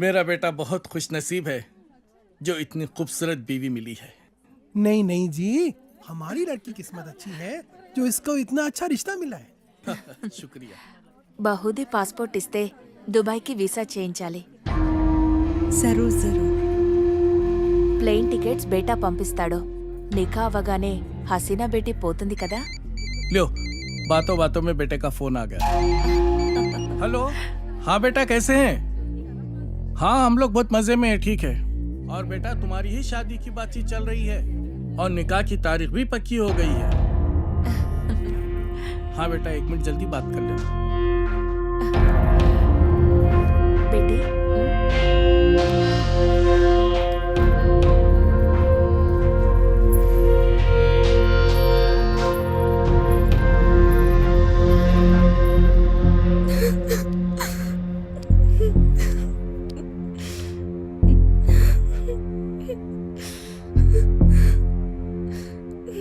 मेरा बेटा बहुत खुश नसीब है जो इतनी खूबसूरत बीवी मिली है। नहीं नहीं जी, हमारी लड़की किस्मत अच्छी है जो इसको इतना अच्छा रिश्ता मिला है. शुक्रिया। బహుదీ పాస్పోర్ట్ ఇస్తే దుబాయ్కి వీసా చేయించాలి. జరూర్ జరూర్. ప్లేన్ టికెట్స్ బేటా పంపిస్తాడు. నికా అవగానే హసీనా బేటీ పోతుంది కదా. लो, बातों बातों में बेटे का फोन आ गया। हेलो, हाँ बेटा कैसे हैं? हाँ हम लोग बहुत मजे में हैं, ठीक है। और बेटा तुम्हारी ही शादी की बातचीत चल रही है और निकाह की तारीख भी पक्की हो गई है। हाँ बेटा 1 मिनट जल्दी बात कर लेना। బేటీ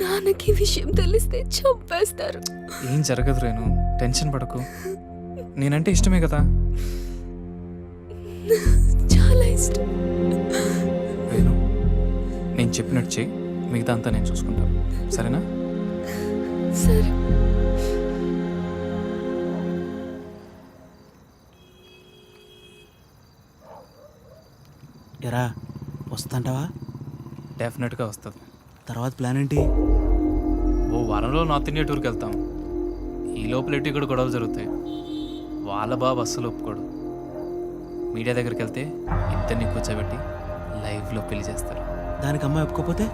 నాన్నకి విషయం తెలిస్తే చంపేస్తారు. ఏం జరగదు రేణు, టెన్షన్ పడకు. నేనంటే ఇష్టమే కదా. చాలా ఇష్టం. రేణు, నేను చెప్పినట్టు చెయ్యి, మిగతా అంతా నేను చూసుకుంటాను, సరేనా? సరే. ఎరా వస్తుంటావా? డెఫినెట్గా వస్తుంది. తర్వాత ప్లాన్ ఏంటి? ఓ వారంలో నార్త్ ఇండియా టూర్కి వెళ్తాం. ఈ లోపల ఎటు ఇక్కడ గొడవలు జరుగుతాయి. వాళ్ళ బాబు అస్సలు ఒప్పుకోడు. మీడియా దగ్గరికి వెళ్తే ఇద్దరిని కూర్చోబెట్టి లైవ్లో పెళ్లి చేస్తారు. దానికి అమ్మాయి ఒప్పుకోపోతే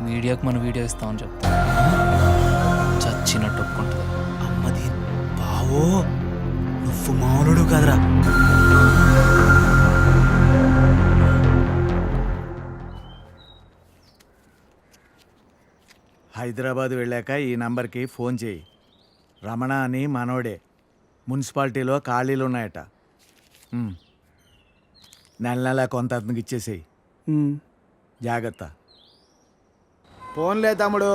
మీడియాకు మన వీడియో ఇస్తామని చెప్తా. చచ్చినట్టు ఒప్పుకుంటుంది. అమ్మది బావో, నువ్వు మామూలుడు కాదురా. హైదరాబాద్ వెళ్ళాక ఈ నంబర్కి ఫోన్ చేయి. రమణ అని మనోడే. మున్సిపాలిటీలో ఖాళీలు ఉన్నాయట. నెల నెల కొంత అతనికి ఇచ్చేసేయి. జాగ్రత్త. ఫోన్లే తమ్ముడు,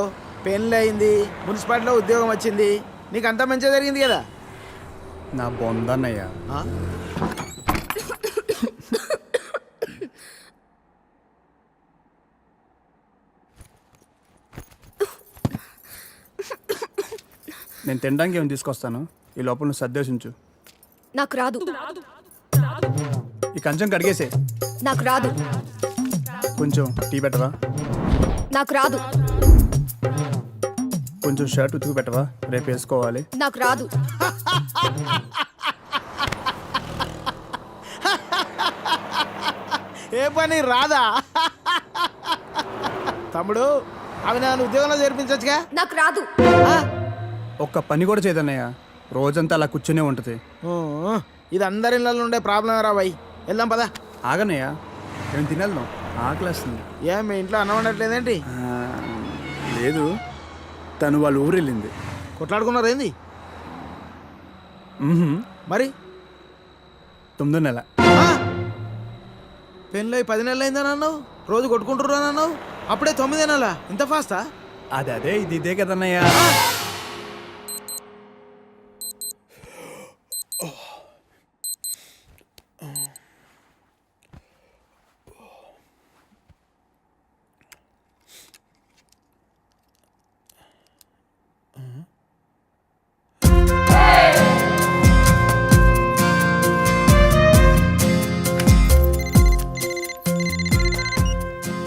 పెళ్ళి అయింది, మున్సిపాలిటీలో ఉద్యోగం వచ్చింది, నీకు అంతా మంచిగా జరిగింది కదా. నా బొందన్నయ్య. నేను తినడానికి ఏమి తీసుకొస్తాను, ఈ లోపల నువ్వు సర్దేశించు. నాకు రాదు. ఈ కంచం కడిగేసే. నాకు రాదు. కొంచెం టీ పెట్టవా? నాకు రాదు. కొంచెం షర్ట్ ఉతుకు పెట్టవా, రేపు వేసుకోవాలి. నాకు రాదు. ఏ పని రాదా? తమ్ముడు, అవి నన్ను ఉద్యోగంలో చేర్పించచ్చుగా. నాకు రాదు. ఒక్క పని కూడా చేయదన్నయ్య, రోజంతా అలా కూర్చునే ఉంటుంది. ఇది అందరి ఇళ్ళలో ఉండే ప్రాబ్లం రా బాయ్. వెళ్దాం పదా. ఆగన్నయ్య, మేము తినేద్దాం, ఆకలేస్తుంది. ఏం మీ ఇంట్లో అన్నం వండట్లేదేంటి? లేదు, తను వాళ్ళ ఊరు వెళ్ళింది. కొట్లాడుకున్నారు ఏంది మరి? 9వ నెల. పెళ్ళి 10 నెలలు అయిందని అన్నావు, రోజు కొట్టుకుంటుర్రు అని అన్నావు, అప్పుడే 9 నెలలా? ఇంత ఫాస్టా? అదే ఇది ఇదే కదన్నయ్య.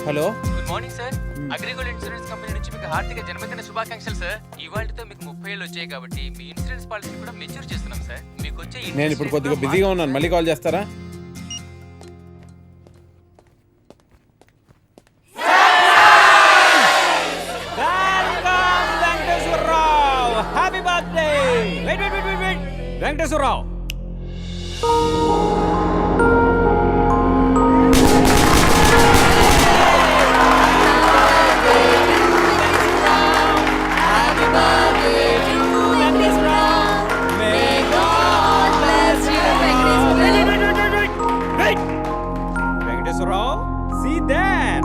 Hello, good morning sir. AgriGold insurance company నుంచి మీకు హార్దిక జన్మదిన శుభాకాంక్షలు సార్. ఇవాళతో మీకు 30 ఏళ్ళు వచ్చాయి కాబట్టి మీ ఇన్సూరెన్స్ పాలసీ కూడా మెచ్యూర్ చేస్తున్నాం సార్. మీకు వచ్చే నేను ఇప్పుడు కొద్దిగా బిజీగా ఉన్నాను, మళ్ళీ కాల్ చేస్తారా? Happy birthday. Venkateswararao. See that?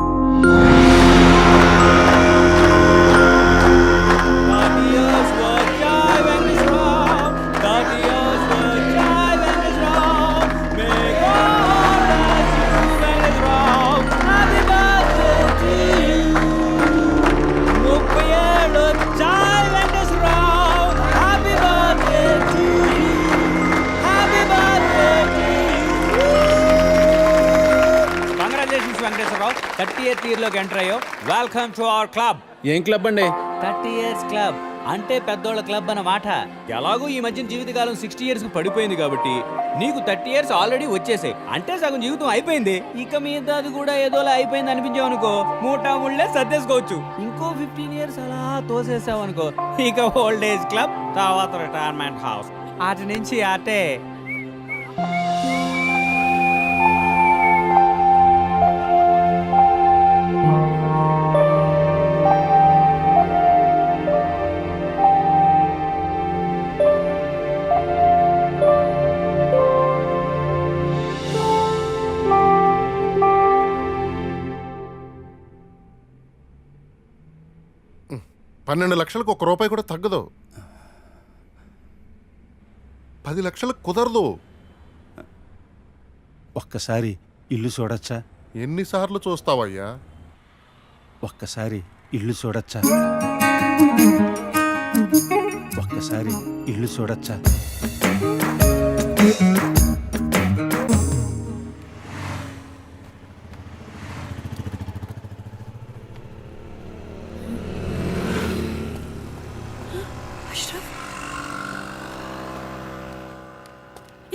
30 years were Jai Venkateswaram. 30 years were Jai Venkateswaram. 30th year లోకి ఎంటర్ అయ్యో. Welcome to our club. ఏం క్లబ్ అండి? 30 ఇయర్స్ క్లబ్ అంటే పెద్దోళ్ళ క్లబ్ అన్నమాట. ఎలాగో ఈ మధ్య జీవితకాలం 60 ఇయర్స్ కు పడిపోయింది కాబట్టి నీకు 30 ఇయర్స్ ఆల్రెడీ వచ్చేసాయి. అంటే సగం జీవితం అయిపోయింది. ఇక మీద అది కూడా ఏదోలా అయిపోయింది అనిపించావు మూటా ముళ్ళే సర్దేసుకోవచ్చు. ఇంకో 15 ఇయర్స్ అలా తోసేసావు అనుకో, ఇక ఓల్డ్ ఏజ్ క్లబ్, తర్వాత రిటైర్మెంట్ హౌస్, అటు నుంచి అటే. $12 లక్షలకు ₹1 కూడా తగ్గదు. 10 లక్షలకు కుదరదు. ఒక్కసారి ఇల్లు చూడొచ్చా? ఎన్నిసార్లు చూస్తావయ్యా? ఒక్కసారి ఇల్లు చూడొచ్చా? ఒక్కసారి ఇల్లు చూడొచ్చా?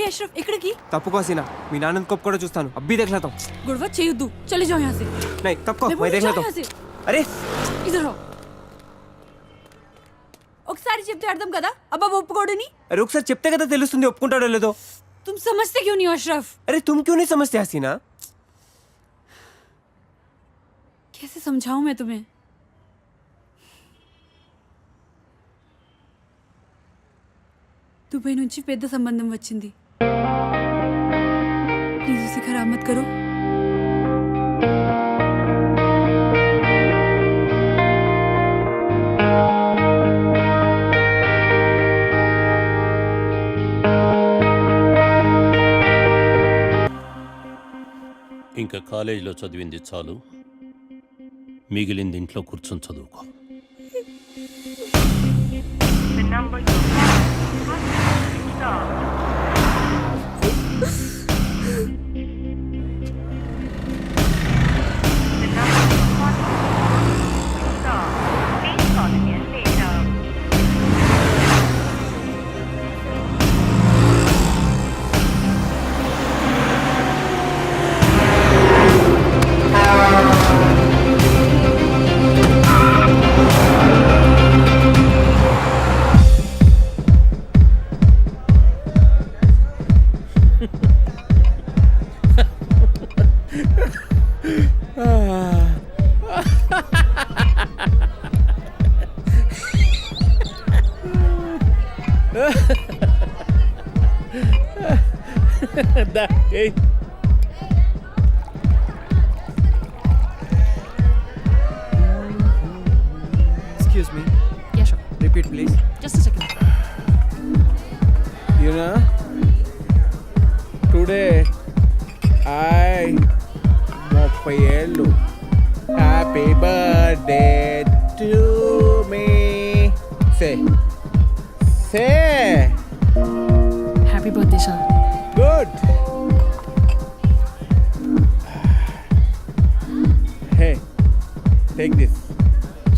अशरफ इकड़े की తప్పుకో సీనా, మీ నాన్న కప్ కూడా చూస్తాను. అబ్బీ देख लेता हूं. गुड़वा చేయొద్దు, चले जाओ यहाँ से. नहीं తప్పుకో, मैं देख लेता हूं. అరే इधर आओ. ఒకసారి చెప్తే అర్థం కదా, అబ్బా ఒప్పుకోడని. అరే ఒకసారి చెప్తే కదా తెలుస్తుంది ఒప్పుకుంటాడో లేదో. तुम समझते क्यों नहीं हो अशरफ? अरे तुम क्यों नहीं समझते हसीना? कैसे समझाऊं मैं तुम्हें? దుబాయ్ నుంచి పెద్ద సంబంధం వచ్చింది. ప్లీజ్ उसे खराब मत करो. ఇంకా కాలేజీలో చదివింది చాలు, మిగిలింది ఇంట్లో కూర్చొని చదువుకో. Hey. Excuse me. Yeah, sure. Repeat please. Just a second. You know, today I 30 ఏళ్ళు. Happy birthday to me. Say. Happy birthday, sir. Good. Hey, take this.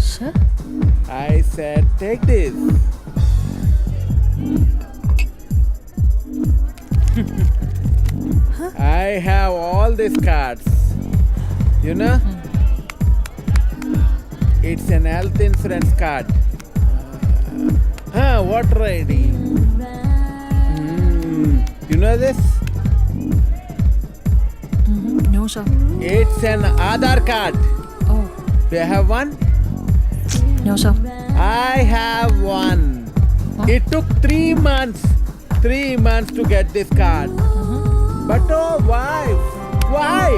Sir? I said take this. I have all these cards. You know? It's an health insurance card. Water ID. You know this? No, sir. It's an Aadhaar card. Oh, Do you have one? no, sir. I have one. It took 3 months. 3 months to get this card. But oh, why? Why?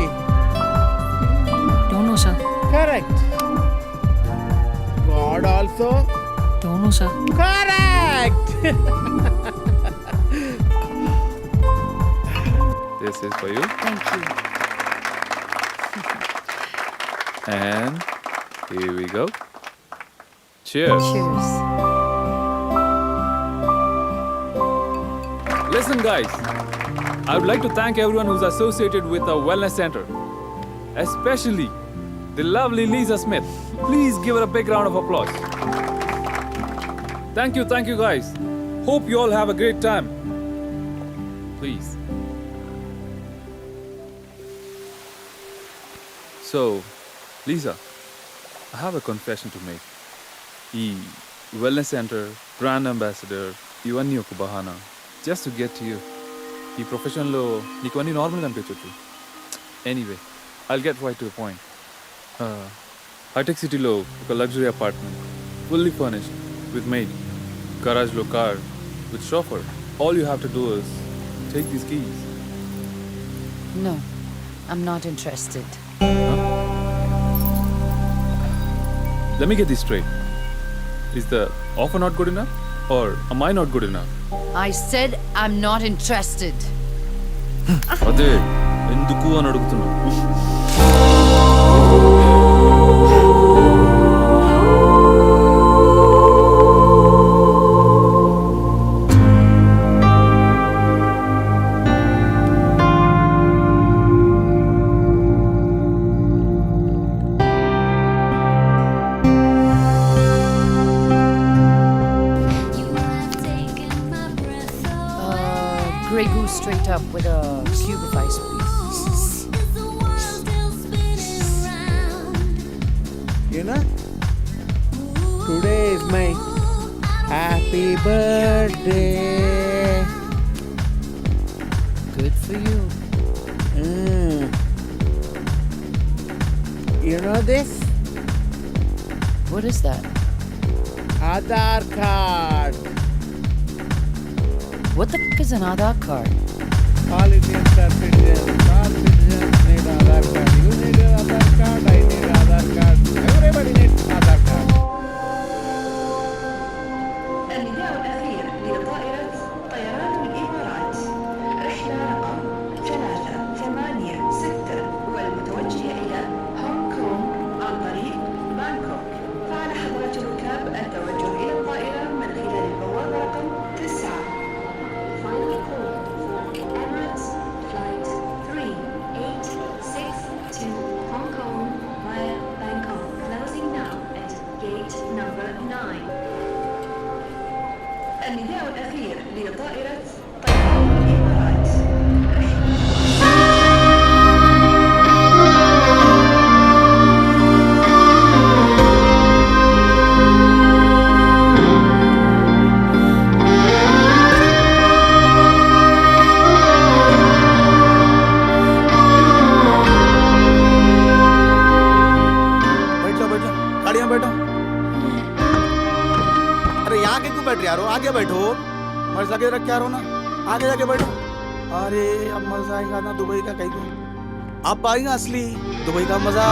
Don't know, sir. Correct. God also? Don't know, sir. Correct. This is for you. Thank you. And here we go. Cheers. Cheers. Listen, guys. I would like to thank everyone who's associated with our wellness center, especially the lovely Lisa Smith. Please give her a big round of applause. Thank you guys. Hope you all have a great time. Please. So, Lisa, I have a confession to make. ఈ wellness centre brand ambassador ఇవన్నీ ఒక బహానా just to get you. ఈ ప్రొఫెషన్లో నీకు అన్నీ నార్మల్గా అనిపించవచ్చు. Anyway I'll get right to the point. హైటెక్ సిటీలో ఒక luxury apartment fully furnished with maid, గరాజ్లో car with chauffeur. All you have to do is take these keys. No, I'm not interested. Let me get this straight. Is the offer not good enough? Or am I not good enough? I said I'm not interested. అదే ఎందుకు అని అడుగుతున్నా. Grey Goose straight up with a cube of ice, please. You know, today is my happy birthday. Good for you. You know this? What is that? Aadhaar card. What the f*** is an Aadhaar card? All Indians are citizens. All citizens need Aadhaar card. You need an Aadhaar card. I need Aadhaar card. Everybody needs Aadhaar card. النداء الأخير لطائرة طيران الإمارات رحلة رقم 386 والمتوجهة إلى هونغ كونغ عن طريق بانكوك. فعلى حضرة الركاب التوجه إلى الطائرة من خلال البوابة رقم 9. Final call for Emirates Flight 3862 Hong Kong via Bangkok. Closing now at gate number 9. النداء الأخير لطائرة طيران الإمارات बैठो बैठो गाड़ी में बैठो. अरे यहाँ के क्यों बैठ रहे यारो? आगे बैठो. मर्ज लगे रख के आ रहो ना. आगे जाके बैठो. अरे अब मजा आएगा ना दुबई का कहीं को. अब आएगा असली दुबई का मजा.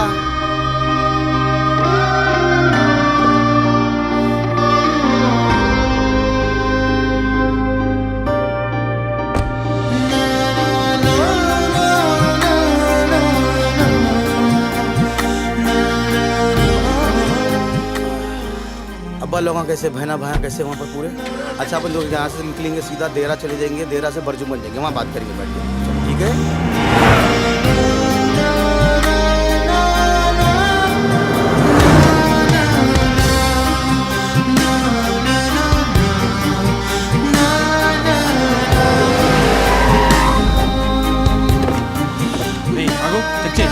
अब्बा लोग कैसे बहना भाया कैसे वहाँ पर पूरे. अच्छा अपन लोग यहाँ से निकलेंगे सीधा देरा चले जाएंगे. देरा से बरजू बन जाएंगे. वहाँ बात करेंगे बैठ के. चलो, ठीक है. ఆగు, చెక్ చేయి.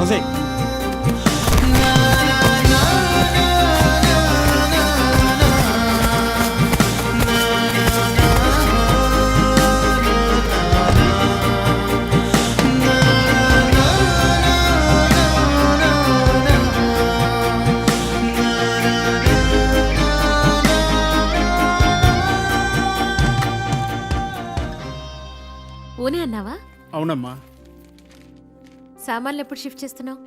Jose. ఊనే అన్నావా? అవునమ్మా. సామాన్లు ఎప్పుడు షిఫ్ట్ చేస్తున్నావు?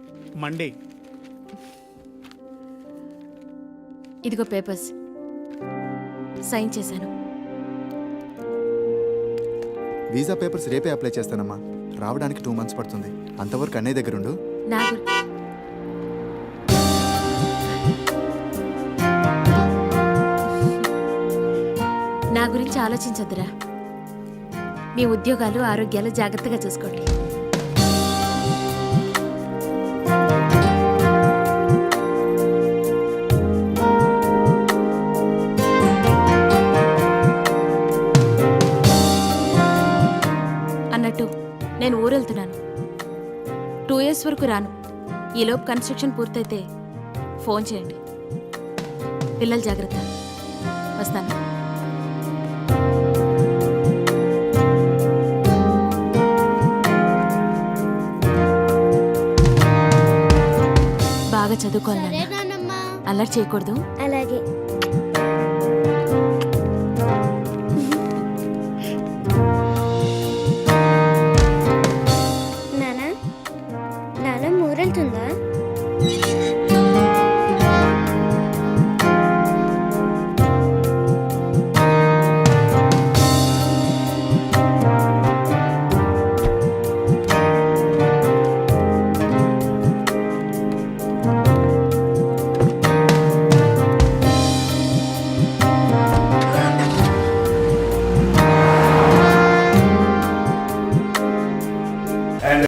మండే. ఇదిగో పేపర్స్ సైన్ చేశాను. వీసా పేపర్స్ రేపే అప్లై చేస్తానమ్మా. రావడానికి 2 months పడుతుంది. అంతవరకు అన్నయ్య దగ్గర ఉండు. నా గురించి ఆలోచించొద్దురా. మీ ఉద్యోగాలు ఆరోగ్యాలు జాగ్రత్తగా చూసుకోండి. అన్నట్టు నేను ఊరెళ్తున్నాను. 2 years వరకు రాను. ఈలోపు కన్స్ట్రక్షన్ పూర్తయితే ఫోన్ చేయండి. పిల్లలు జాగ్రత్త. వస్తాను. బాగా చదువుకోవాలి. అల్లరి చేయకూడదు. అలాగే